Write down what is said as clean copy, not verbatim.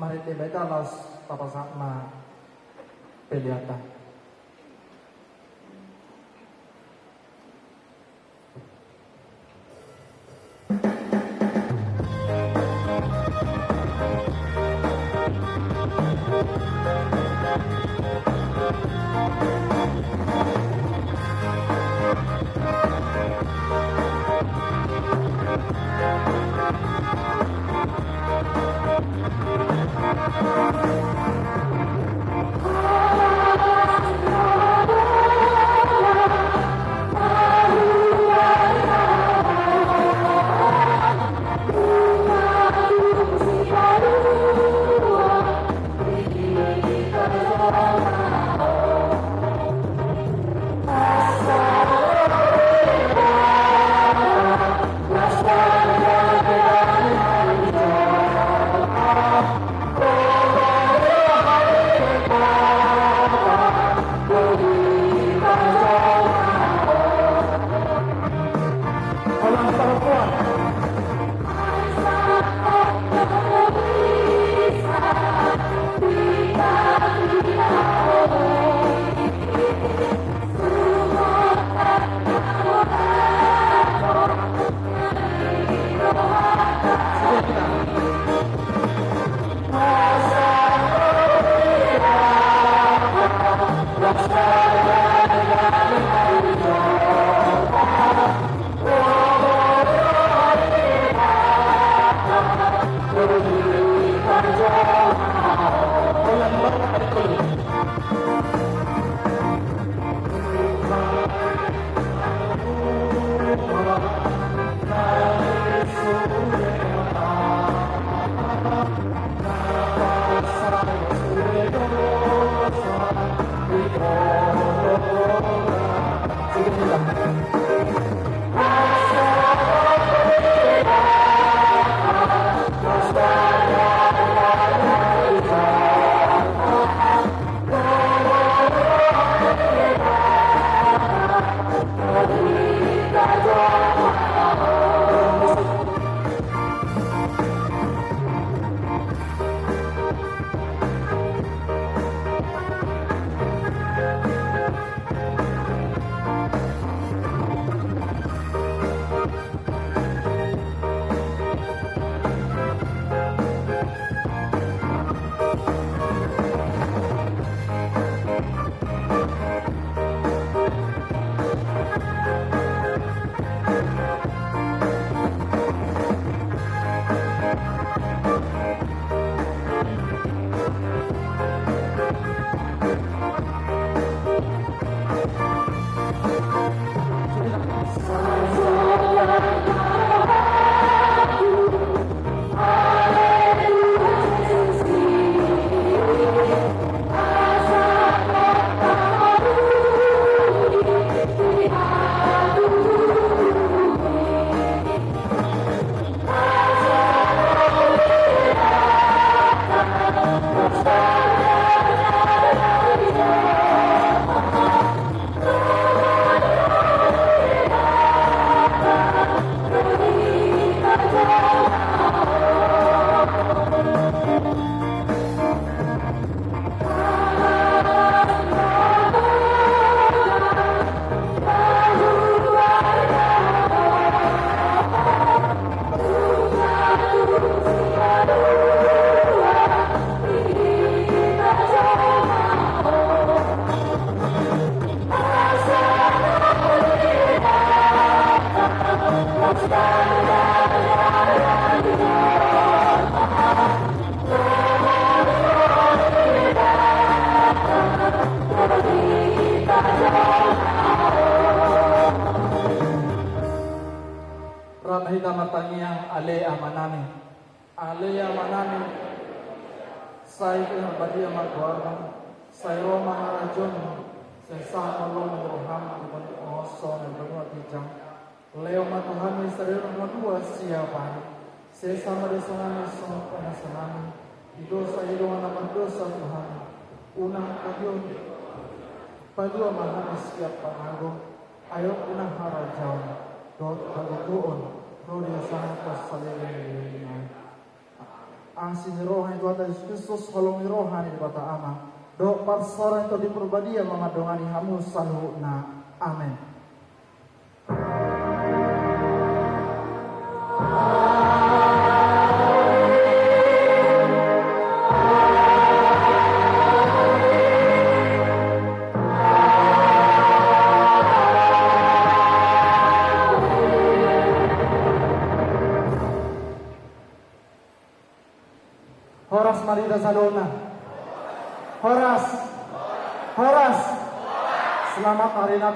marite Halalas tapasak na peliata. Hitamatangiyang alea manani. Alea manani. Say badia magwarang. Say Roma Rajon. Say Samalong Roham. Ibon oso ng bagwa tijang. Leo matuhan ni sarili madua siyapan. Say sama desangan isong panasanami. Ito sa ilungan naman dosa Tuhan. Unang kagyon. Padua mahal siap panago. Ayaw unang harajaw. Dot hagutuon. Rodia sangat salilin. Ang Kasih ni roha itu atas Kristus holong ni roha ni bata ama. Do parsora itu diperbadia mengadongani hamu saluna. Amin. Horas Marida Salona. Horas. Selamat hari Natal.